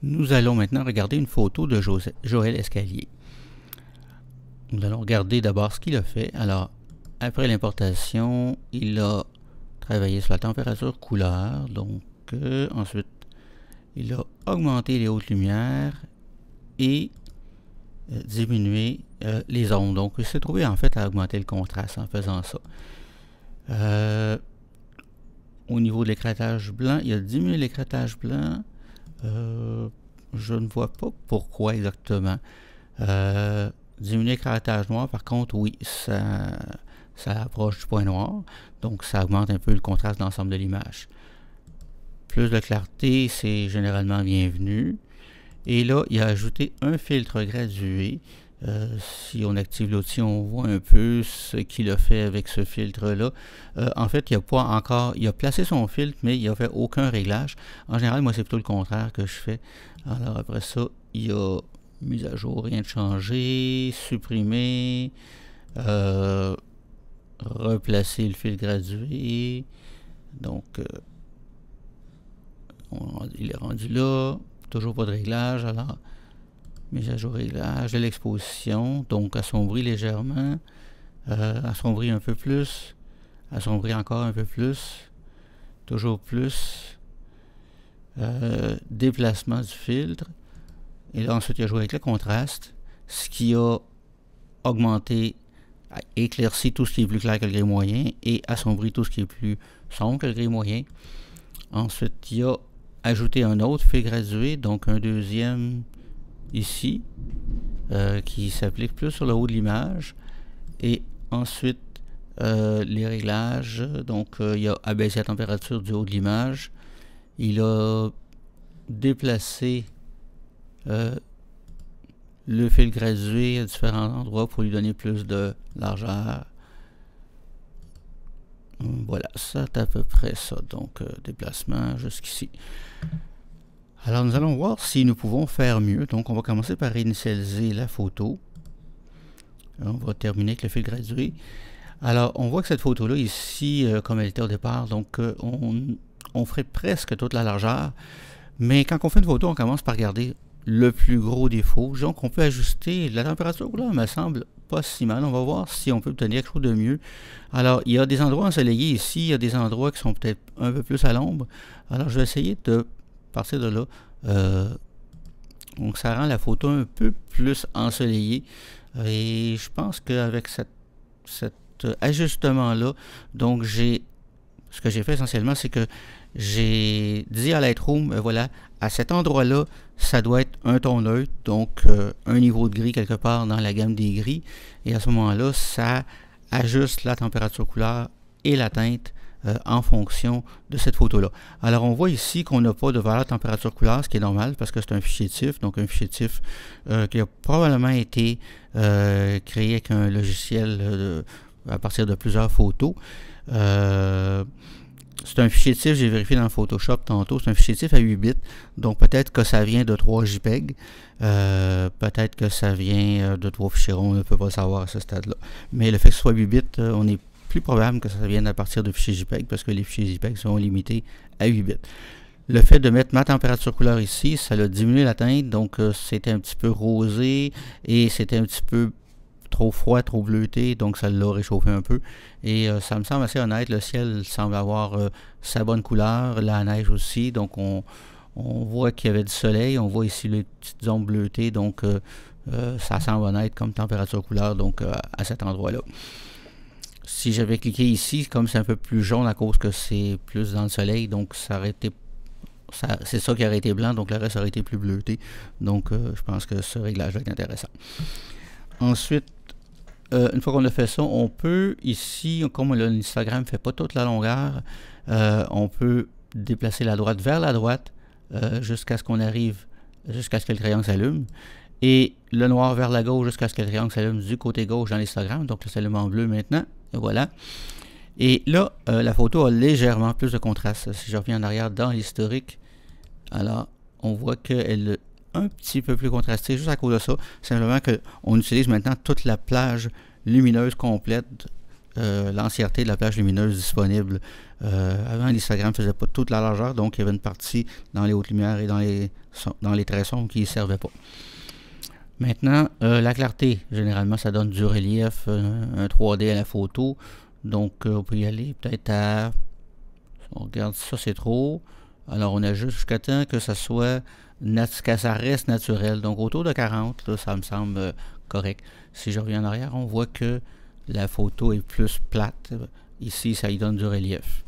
Nous allons maintenant regarder une photo de Joël Escalier. Nous allons regarder d'abord ce qu'il a fait. Alors, après l'importation, il a travaillé sur la température couleur. Donc, ensuite, il a augmenté les hautes lumières et diminué les ombres. Donc, il s'est trouvé en fait à augmenter le contraste en faisant ça. Au niveau de l'écrêtage blanc, il a diminué l'écrêtage blanc. Je ne vois pas pourquoi exactement. Diminuer l'écrêtage noir, par contre, oui, ça approche du point noir, donc ça augmente un peu le contraste d'ensemble de l'image. Plus de clarté, c'est généralement bienvenu. Et là, il a ajouté un filtre gradué. Si on active l'outil, on voit un peu ce qu'il a fait avec ce filtre-là. En fait, il a placé son filtre, mais il n'a fait aucun réglage. En général, moi, c'est plutôt le contraire que je fais. Alors après ça, il a mis à jour, rien de changé, supprimer, replacer le filtre gradué. Donc, il est rendu là. Toujours pas de réglage, alors mise à jour réglage de l'exposition, donc assombri légèrement, assombri un peu plus, assombri encore un peu plus, toujours plus, déplacement du filtre, et là ensuite il a joué avec le contraste, ce qui a augmenté, éclairci tout ce qui est plus clair que le gris moyen et assombri tout ce qui est plus sombre que le gris moyen. Ensuite il a ajouté un autre filtre gradué, donc un deuxième ici, qui s'applique plus sur le haut de l'image. Et ensuite, les réglages, donc il a abaissé la température du haut de l'image. Il a déplacé le fil gradué à différents endroits pour lui donner plus de largeur. Voilà, c'est à peu près ça. Donc, déplacement jusqu'ici. Alors, nous allons voir si nous pouvons faire mieux. Donc, on va commencer par initialiser la photo. On va terminer avec le fil gradué. Alors, on voit que cette photo-là, ici, comme elle était au départ, donc, on ferait presque toute la largeur. Mais quand on fait une photo, on commence par regarder le plus gros défaut. Donc, on peut ajuster la température. Là, me semble pas si mal. On va voir si on peut obtenir quelque chose de mieux. Alors, il y a des endroits ensoleillés ici. Il y a des endroits qui sont peut-être un peu plus à l'ombre. Alors, je vais essayer de partir de là. Donc, ça rend la photo un peu plus ensoleillée. Et je pense qu'avec cet ajustement-là, donc ce que j'ai fait essentiellement, c'est que j'ai dit à Lightroom, voilà, à cet endroit-là, ça doit être un ton neutre, donc un niveau de gris quelque part dans la gamme des gris. Et à ce moment-là, ça ajuste la température couleur et la teinte en fonction de cette photo-là. Alors, on voit ici qu'on n'a pas de valeur température couleur, ce qui est normal parce que c'est un fichier TIFF, donc un fichier TIFF qui a probablement été créé avec un logiciel à partir de plusieurs photos. C'est un fichier TIFF, j'ai vérifié dans Photoshop tantôt, c'est un fichier TIFF à 8 bits, donc peut-être que ça vient de 3 JPEG, peut-être que ça vient de 3 fichiers ronds, on ne peut pas le savoir à ce stade-là. Mais le fait que ce soit 8 bits, on est plus probable que ça vienne à partir de fichiers JPEG parce que les fichiers JPEG sont limités à 8 bits. Le fait de mettre ma température couleur ici, ça a diminué la teinte, donc c'était un petit peu rosé et c'était un petit peu trop froid, trop bleuté, donc ça l'a réchauffé un peu. Et ça me semble assez honnête, le ciel semble avoir sa bonne couleur, la neige aussi, donc on voit qu'il y avait du soleil, on voit ici les petites ombres bleutées, donc ça semble honnête comme température couleur, donc à cet endroit-là. Si j'avais cliqué ici, comme c'est un peu plus jaune à cause que c'est plus dans le soleil, donc ça aurait été c'est ça qui aurait été blanc, donc le reste aurait été plus bleuté. Donc je pense que ce réglage est intéressant. Ensuite, une fois qu'on a fait ça, on peut ici, comme l'Instagram ne fait pas toute la longueur, on peut déplacer la droite vers la droite jusqu'à ce qu'on arrive, jusqu'à ce que le triangle s'allume. Et le noir vers la gauche jusqu'à ce que le triangle s'allume du côté gauche dans l'Instagram. Donc, ça s'allume en bleu maintenant. Et voilà. Et là, la photo a légèrement plus de contraste. Si je reviens en arrière dans l'historique, alors, on voit qu'elle est un petit peu plus contrastée juste à cause de ça. Simplement qu'on utilise maintenant toute la plage lumineuse complète l'entièreté de la plage lumineuse disponible. Avant, l'histogramme ne faisait pas toute la largeur, donc il y avait une partie dans les hautes lumières et dans les traits sombres qui ne servaient pas. Maintenant, la clarté, généralement, ça donne du relief, un 3D à la photo. Donc, on peut y aller peut-être à... On regarde ça, c'est trop. Alors, on ajuste jusqu'à temps que ça soit... que ça reste naturel. Donc, autour de 40, là, ça me semble correct. Si je reviens en arrière, on voit que la photo est plus plate. Ici, ça y donne du relief.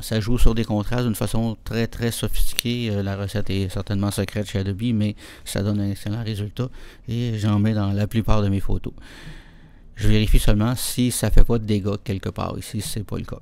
Ça joue sur des contrastes d'une façon très très sophistiquée. La recette est certainement secrète chez Adobe, mais ça donne un excellent résultat et j'en mets dans la plupart de mes photos. Je vérifie seulement si ça ne fait pas de dégâts quelque part. Ici, c'est pas le cas.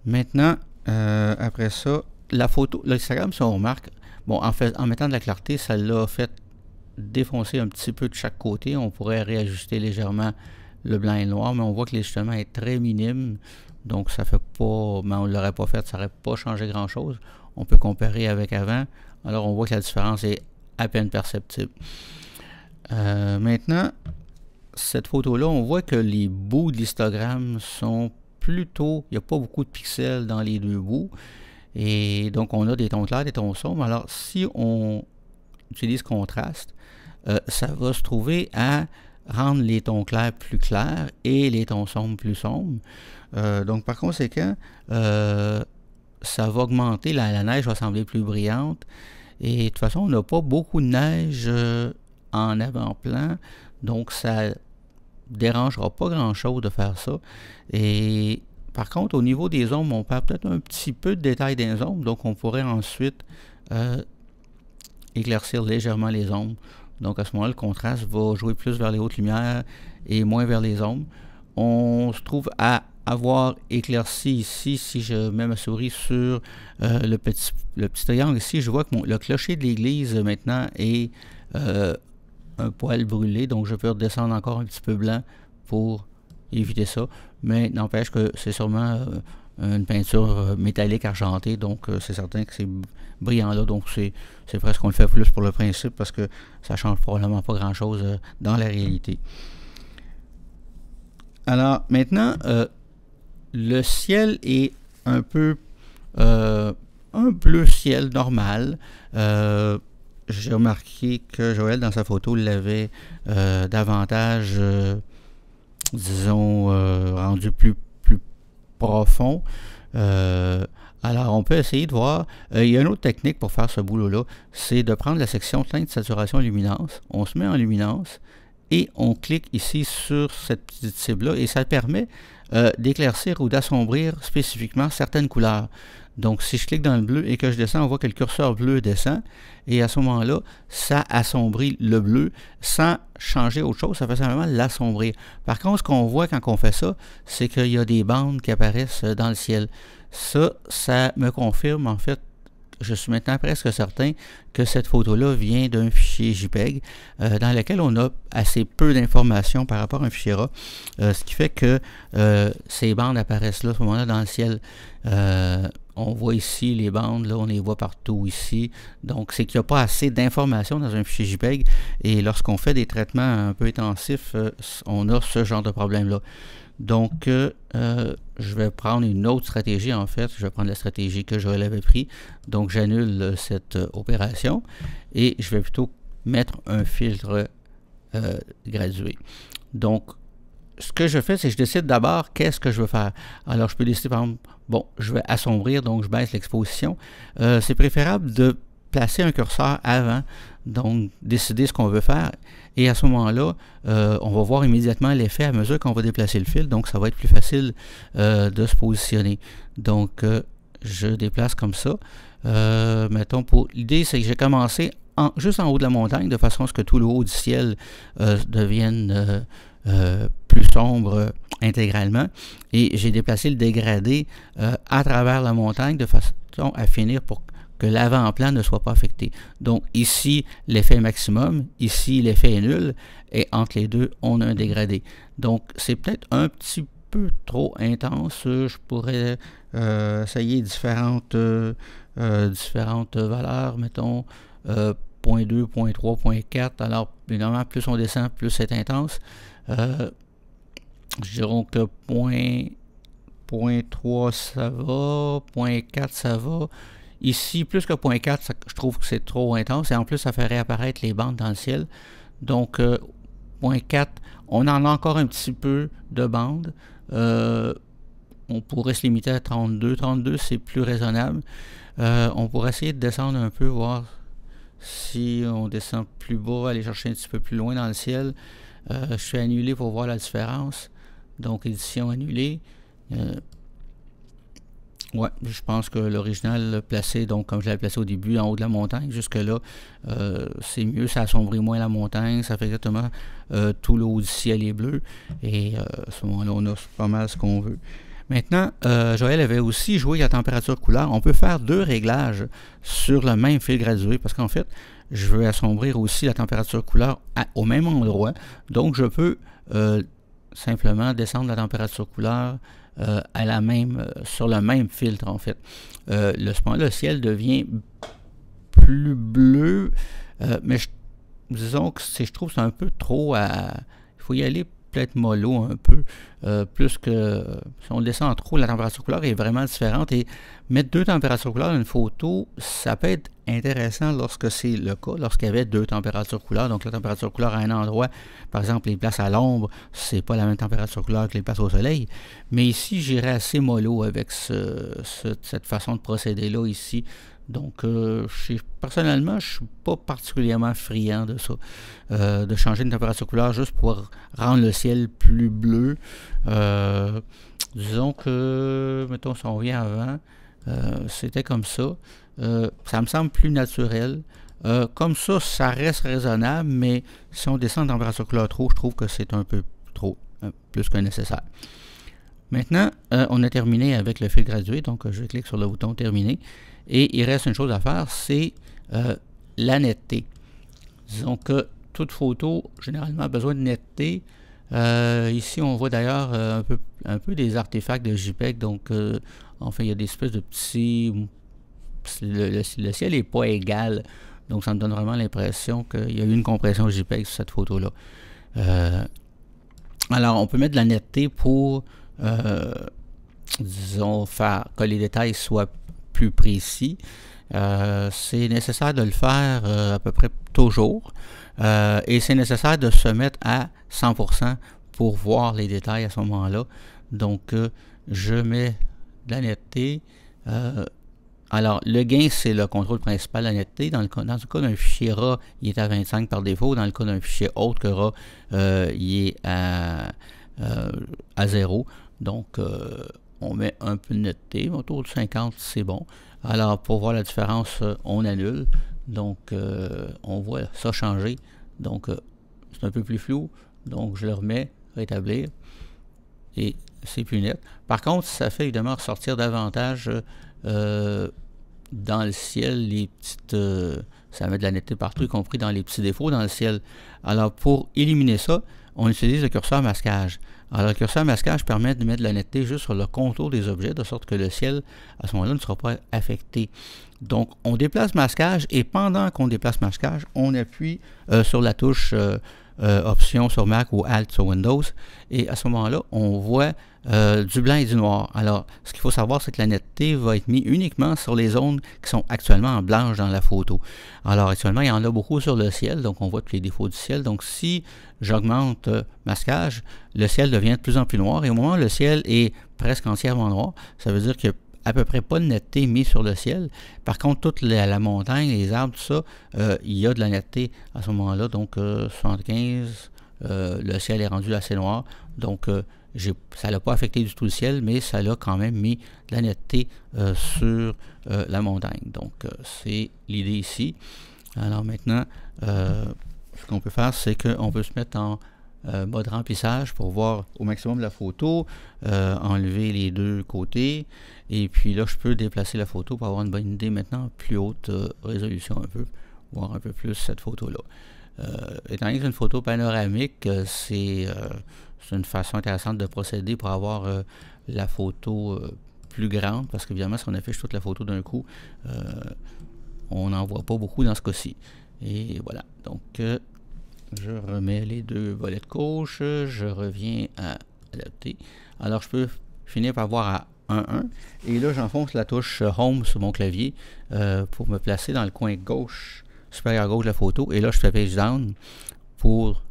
Maintenant, après ça, la photo, l'Instagram, si on remarque, bon, en mettant de la clarté, ça l'a fait défoncer un petit peu de chaque côté. On pourrait réajuster légèrement le blanc et le noir, mais on voit que l'ajustement est très minime. Donc, ça fait pas, mais on ne l'aurait pas fait, ça n'aurait pas changé grand-chose. On peut comparer avec avant. Alors, on voit que la différence est à peine perceptible. Maintenant, cette photo-là, on voit que les bouts de l'histogramme sont plutôt... Il n'y a pas beaucoup de pixels dans les deux bouts. Et donc, on a des tons clairs, des tons sombres. Alors, si on utilise contraste, ça va se trouver à rendre les tons clairs plus clairs et les tons sombres plus sombres. Donc, par conséquent, ça va augmenter, la neige va sembler plus brillante. Et de toute façon, on n'a pas beaucoup de neige en avant-plan, donc ça dérangera pas grand-chose de faire ça. Et par contre, au niveau des ombres, on perd peut-être un petit peu de détails dans les ombres, donc on pourrait ensuite éclaircir légèrement les ombres. Donc à ce moment-là, le contraste va jouer plus vers les hautes lumières et moins vers les ombres. On se trouve à avoir éclairci ici, si je mets ma souris sur le petit triangle ici, je vois que le clocher de l'église maintenant est un poil brûlé, donc je peux redescendre encore un petit peu blanc pour éviter ça, mais n'empêche que c'est sûrement une peinture métallique argentée, donc c'est certain que c'est brillant là, donc c'est presque qu'on le fait plus pour le principe parce que ça change probablement pas grand chose dans la réalité. Alors maintenant, le ciel est un peu un bleu ciel normal. J'ai remarqué que Joël, dans sa photo, l'avait davantage, disons, rendu plus profond. Alors, on peut essayer de voir. Il y a une autre technique pour faire ce boulot-là, c'est de prendre la section teinte, saturation, luminance. On se met en luminance et on clique ici sur cette petite cible-là et ça permet d'éclaircir ou d'assombrir spécifiquement certaines couleurs. Donc, si je clique dans le bleu et que je descends, on voit que le curseur bleu descend. Et à ce moment-là, ça assombrit le bleu sans changer autre chose. Ça fait simplement l'assombrir. Par contre, ce qu'on voit quand on fait ça, c'est qu'il y a des bandes qui apparaissent dans le ciel. Ça me confirme, en fait, je suis maintenant presque certain que cette photo-là vient d'un fichier JPEG dans lequel on a assez peu d'informations par rapport à un fichier RAW, ce qui fait que ces bandes apparaissent là, à ce moment-là, dans le ciel. On voit ici les bandes, là, on les voit partout ici. Donc, c'est qu'il n'y a pas assez d'informations dans un fichier JPEG. Et lorsqu'on fait des traitements un peu intensifs, on a ce genre de problème-là. Donc, je vais prendre une autre stratégie, en fait. Je vais prendre la stratégie que Joël avait pris. Donc, j'annule cette opération et je vais plutôt mettre un filtre gradué. Donc, ce que je fais, c'est que je décide d'abord qu'est-ce que je veux faire. Alors, je peux décider, par exemple, bon, je vais assombrir, donc je baisse l'exposition. C'est préférable de placer un curseur avant, donc décider ce qu'on veut faire. Et à ce moment-là, on va voir immédiatement l'effet à mesure qu'on va déplacer le fil. Donc, ça va être plus facile de se positionner. Donc, je déplace comme ça. Mettons, pour l'idée, c'est que j'ai commencé juste en haut de la montagne, de façon à ce que tout le haut du ciel devienne plus sombre intégralement. Et j'ai déplacé le dégradé à travers la montagne de façon à finir pour que l'avant-plan ne soit pas affecté. Donc ici, l'effet est maximum, ici, l'effet est nul, et entre les deux, on a un dégradé. Donc c'est peut-être un petit peu trop intense. Je pourrais essayer différentes valeurs, mettons 0.2, 0.3, 0.4. Alors évidemment, plus on descend, plus c'est intense. Je dirais que point 3 ça va, point 4 ça va. Ici, plus que point 4, je trouve que c'est trop intense et en plus ça fait réapparaître les bandes dans le ciel. Donc point 4, on en a encore un petit peu de bandes. On pourrait se limiter à 32. 32 c'est plus raisonnable. On pourrait essayer de descendre un peu, voir si on descend plus bas, aller chercher un petit peu plus loin dans le ciel. Je suis annulé pour voir la différence. Donc édition annulée. Ouais, je pense que l'original placé, donc comme je l'avais placé au début, en haut de la montagne, jusque là, c'est mieux, ça assombrit moins la montagne, ça fait exactement tout le haut du ciel est bleu, et à ce moment-là, on a pas mal ce qu'on veut. Maintenant, Joël avait aussi joué la température couleur. On peut faire deux réglages sur le même fil gradué, parce qu'en fait, je veux assombrir aussi la température couleur au même endroit, donc je peux simplement descendre la température couleur sur le même filtre en fait. Le ciel devient plus bleu, mais disons que je trouve que c'est un peu trop il faut y aller peut-être mollo un peu, plus que si on descend trop, la température couleur est vraiment différente, et mettre deux températures couleur dans une photo, ça peut être intéressant lorsque c'est le cas, lorsqu'il y avait deux températures couleur, donc la température couleur à un endroit, par exemple les places à l'ombre, c'est pas la même température couleur que les places au soleil, mais ici j'irais assez mollo avec cette façon de procéder là ici. Donc, personnellement, je ne suis pas particulièrement friand de ça, de changer une température couleur juste pour rendre le ciel plus bleu. Disons que, mettons, si on revient avant, c'était comme ça. Ça me semble plus naturel. Comme ça, ça reste raisonnable, mais si on descend en température couleur trop, je trouve que c'est un peu trop, plus que nécessaire. Maintenant, on a terminé avec le fil gradué, donc je clique sur le bouton terminer. Et il reste une chose à faire, c'est la netteté. Disons que toute photo, généralement, a besoin de netteté. Ici, on voit d'ailleurs un peu des artefacts de JPEG. Donc, enfin, il y a des espèces de petits... Le ciel n'est pas égal. Donc, ça me donne vraiment l'impression qu'il y a eu une compression JPEG sur cette photo-là. Alors, on peut mettre de la netteté pour, disons, faire que les détails soient plus précis. C'est nécessaire de le faire à peu près toujours, et c'est nécessaire de se mettre à 100% pour voir les détails à ce moment-là. Donc je mets de la netteté. Alors le gain, c'est le contrôle principal de la netteté. Dans le cas d'un fichier RAW, il est à 25 par défaut. Dans le cas d'un fichier autre que RAW, il est à 0. Donc on met un peu de netteté, autour de 50, c'est bon. Alors, pour voir la différence, on annule. Donc, on voit ça changer. Donc, c'est un peu plus flou. Donc, je le remets, rétablir. Et c'est plus net. Par contre, ça fait évidemment ressortir davantage dans le ciel les petites... ça met de la netteté partout, y compris dans les petits défauts dans le ciel. Alors, pour éliminer ça, on utilise le curseur masquage. Alors, le curseur masquage permet de mettre de la netteté juste sur le contour des objets, de sorte que le ciel, à ce moment-là, ne sera pas affecté. Donc, on déplace masquage, et pendant qu'on déplace masquage, on appuie sur la touche Option sur Mac ou Alt sur Windows, et à ce moment-là, on voit du blanc et du noir. Alors, ce qu'il faut savoir, c'est que la netteté va être mise uniquement sur les zones qui sont actuellement en blanche dans la photo. Alors, actuellement, il y en a beaucoup sur le ciel, donc on voit tous les défauts du ciel. Donc, si j'augmente masquage, le ciel devient de plus en plus noir, et au moment où le ciel est presque entièrement noir, ça veut dire qu'il y a à peu près pas de netteté mise sur le ciel. Par contre, toute la montagne, les arbres, tout ça, il y a de la netteté à ce moment-là. Donc, 75, le ciel est rendu assez noir. Donc, ça n'a pas affecté du tout le ciel, mais ça l'a quand même mis de la netteté sur la montagne. Donc, c'est l'idée ici. Alors maintenant, ce qu'on peut faire, c'est qu'on peut se mettre en mode remplissage pour voir au maximum la photo, enlever les deux côtés, et puis là je peux déplacer la photo pour avoir une bonne idée maintenant, plus haute résolution un peu, voir un peu plus cette photo là. Étant donné que c'est une photo panoramique, c'est une façon intéressante de procéder pour avoir la photo plus grande, parce qu'évidemment si on affiche toute la photo d'un coup, on n'en voit pas beaucoup dans ce cas-ci. Et voilà, donc je remets les deux volets de gauche, je reviens à adapté. Alors je peux finir par voir à 1,1 et là j'enfonce la touche Home sur mon clavier pour me placer dans le coin gauche, supérieur gauche de la photo, et là je fais Page Down pour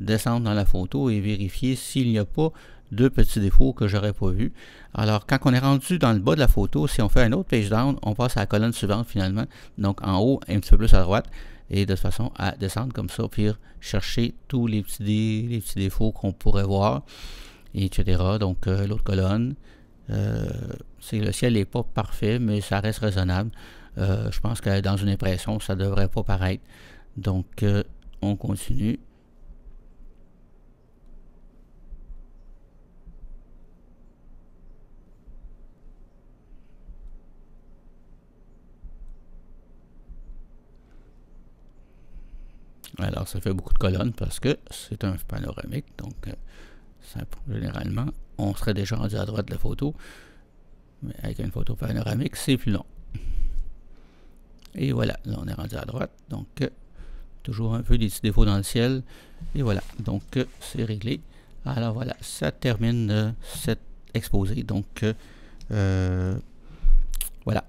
descendre dans la photo et vérifier s'il n'y a pas de petits défauts que j'aurais pas vus. Alors quand on est rendu dans le bas de la photo, si on fait un autre Page Down, on passe à la colonne suivante finalement, donc en haut un petit peu plus à droite, et de toute façon à descendre comme ça, puis chercher tous les petits défauts qu'on pourrait voir, etc. Donc l'autre colonne, le ciel n'est pas parfait, mais ça reste raisonnable. Je pense que dans une impression, ça ne devrait pas paraître. Donc on continue. Alors, ça fait beaucoup de colonnes parce que c'est un panoramique. Donc, généralement, on serait déjà rendu à droite de la photo. Mais avec une photo panoramique, c'est plus long. Et voilà, là, on est rendu à droite. Donc, toujours un peu des petits défauts dans le ciel. Et voilà, donc, c'est réglé. Alors, voilà, ça termine cet exposé. Donc, voilà.